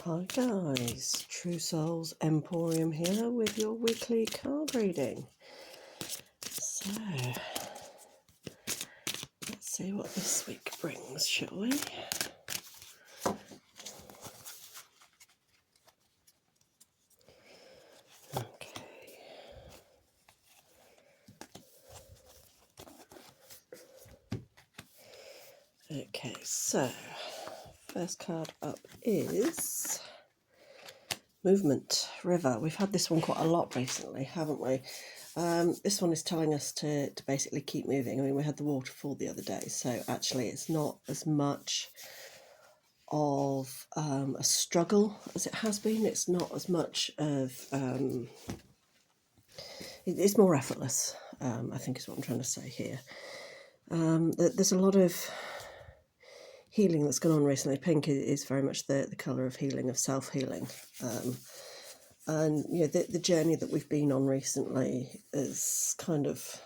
Hi guys, True Souls Emporium here with your weekly card reading. So, let's see what this week brings, shall we? Okay. Okay, so, first card up is Movement, River. We've had this one quite a lot recently, haven't we? This one is telling us to basically keep moving. I mean, we had the waterfall the other day, so actually it's not as much of a struggle as it has been. It's not as much of... it's more effortless, I think is what I'm trying to say here. There's a lot of healing that's gone on recently. Pink is very much the colour of healing, of self-healing. And you know, the journey that we've been on recently is kind of,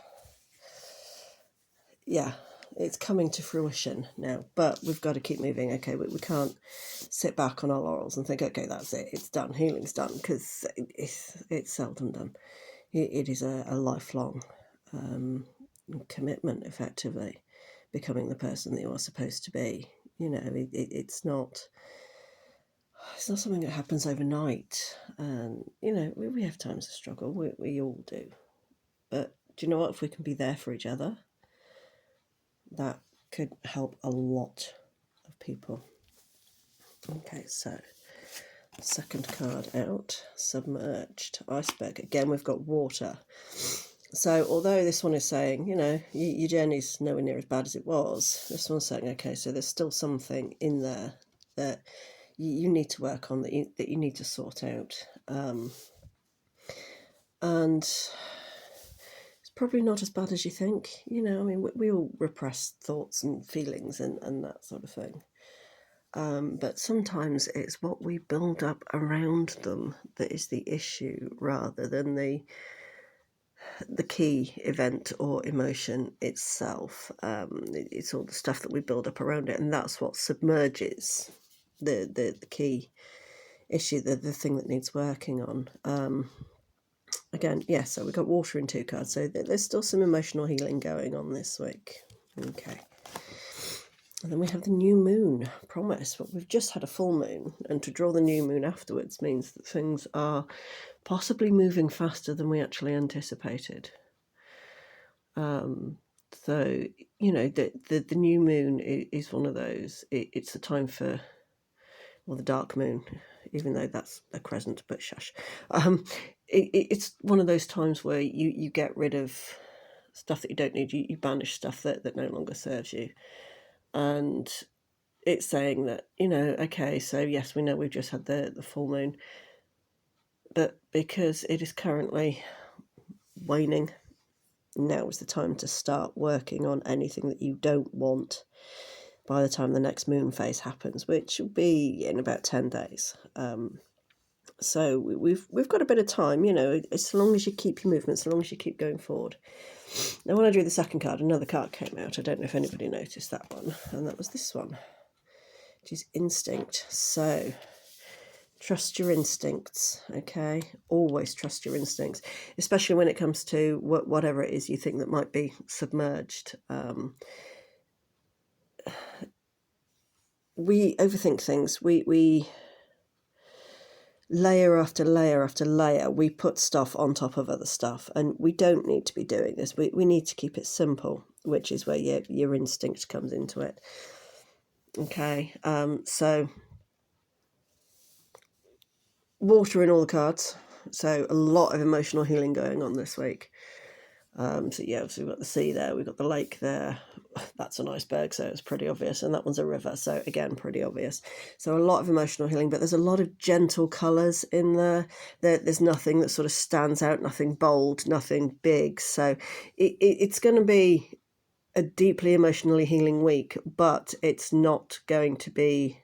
yeah, it's coming to fruition now, but we've got to keep moving. Okay, we can't sit back on our laurels and think, okay, that's it, it's done, healing's done, because it's seldom done. It is a lifelong commitment, effectively, becoming the person that you are supposed to be. You know, it's not something that happens overnight. And, you know, we have times of struggle, we all do. But do you know what? If we can be there for each other, that could help a lot of people. Okay, so second card out, Submerged, Iceberg. Again, we've got water. So although this one is saying, you know, your journey's nowhere near as bad as it was, this one's saying, okay, so there's still something in there that you need to work on, that you need to sort out. And it's probably not as bad as you think. You know, I mean, we all repress thoughts and feelings and that sort of thing. But sometimes it's what we build up around them that is the issue, rather than the key event or emotion itself. It's all the stuff that we build up around it, and that's what submerges the key issue, the thing that needs working on. Again, yeah, so we've got water in 2 cards, so there's still some emotional healing going on this week. Okay. And then we have the new moon, Promise. But we've just had a full moon, and to draw the new moon afterwards means that things are possibly moving faster than we actually anticipated. So, you know, the new moon is one of those. It's a time for, well, the dark moon, even though that's a crescent, but shush. It's one of those times where you get rid of stuff that you don't need. You banish stuff that no longer serves you. And it's saying that, you know, okay, so yes, we know we've just had the full moon, but because it is currently waning, now is the time to start working on anything that you don't want by the time the next moon phase happens, which will be in about 10 days. So we've got a bit of time, you know, as long as you keep your movement, as long as you keep going forward. Now, when I drew the second card, another card came out. I don't know if anybody noticed that one, and that was this one, which is Instinct. So trust your instincts, okay? Always trust your instincts, especially when it comes to whatever it is you think that might be submerged. We overthink things. We layer after layer after layer, we put stuff on top of other stuff, and we don't need to be doing this. We need to keep it simple, which is where your instinct comes into it. Okay, so water in all the cards, so a lot of emotional healing going on this week. So yeah, so we've got the sea there, we've got the lake there, that's an iceberg, so it's pretty obvious, and that one's a river, so again, pretty obvious. So a lot of emotional healing, but there's a lot of gentle colours in there. There's nothing that sort of stands out, nothing bold, nothing big, so it's going to be a deeply emotionally healing week, but it's not going to be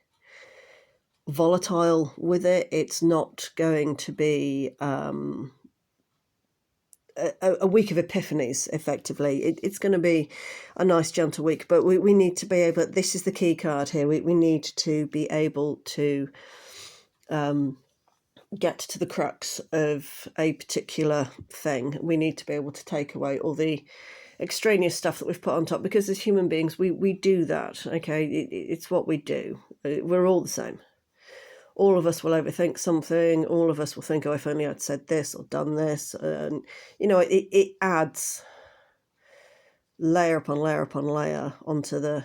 volatile with it. It's not going to be a week of epiphanies, effectively. It's going to be a nice gentle week, but we need to be able, this is the key card here, we need to be able to get to the crux of a particular thing, we need to be able to take away all the extraneous stuff that we've put on top, because as human beings we do that. Okay, it's what we do. We're all the same. All of us will overthink something. All of us will think, oh, if only I'd said this or done this. And it adds layer upon layer upon layer onto the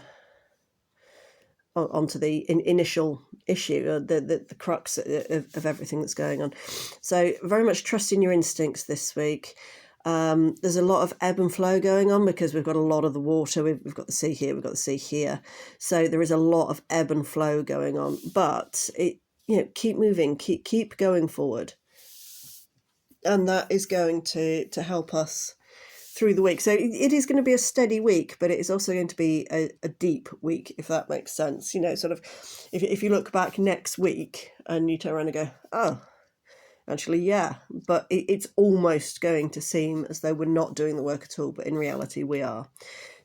initial issue, the crux of everything that's going on. So very much trust in your instincts this week. There's a lot of ebb and flow going on because we've got a lot of the water. We've got the sea here, we've got the sea here. So there is a lot of ebb and flow going on. But keep moving, keep going forward, and that is going to help us through the week. So it is going to be a steady week, but it is also going to be a deep week, if that makes sense. Sort of, if you look back next week and you turn around and go, oh, actually, yeah, but it's almost going to seem as though we're not doing the work at all, but in reality we are.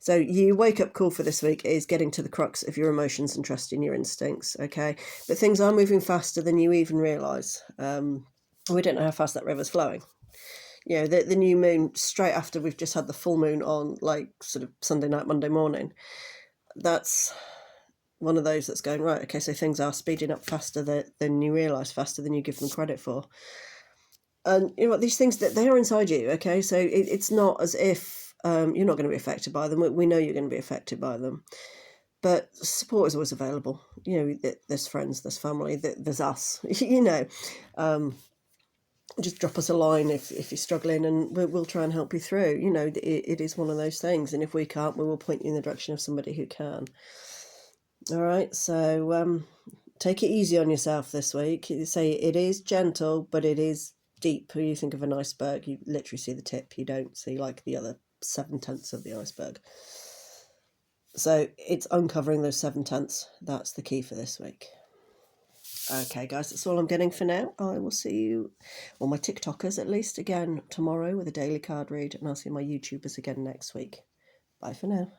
So your wake-up call for this week is getting to the crux of your emotions and trusting your instincts, okay? But things are moving faster than you even realise. We don't know how fast that river's flowing. The new moon straight after we've just had the full moon on, like, sort of Sunday night, Monday morning. That's one of those that's going, right, okay, so things are speeding up faster than you realise, faster than you give them credit for. And these things, that they are inside you, okay? So it's not as if you're not going to be affected by them. We know you're going to be affected by them. But support is always available. There's friends, there's family, there's us, just drop us a line if you're struggling, and we'll try and help you through. It is one of those things, and if we can't, we will point you in the direction of somebody who can. All right, so take it easy on yourself this week. Say it is gentle, but it is deep. You think of an iceberg, you literally see the tip, you don't see like the other 7/10 of the iceberg. So it's uncovering those 7/10. That's the key for this week. Okay, guys, that's all I'm getting for now. I will see you, or my TikTokers at least, again tomorrow with a daily card read, and I'll see my YouTubers again next week. Bye for now.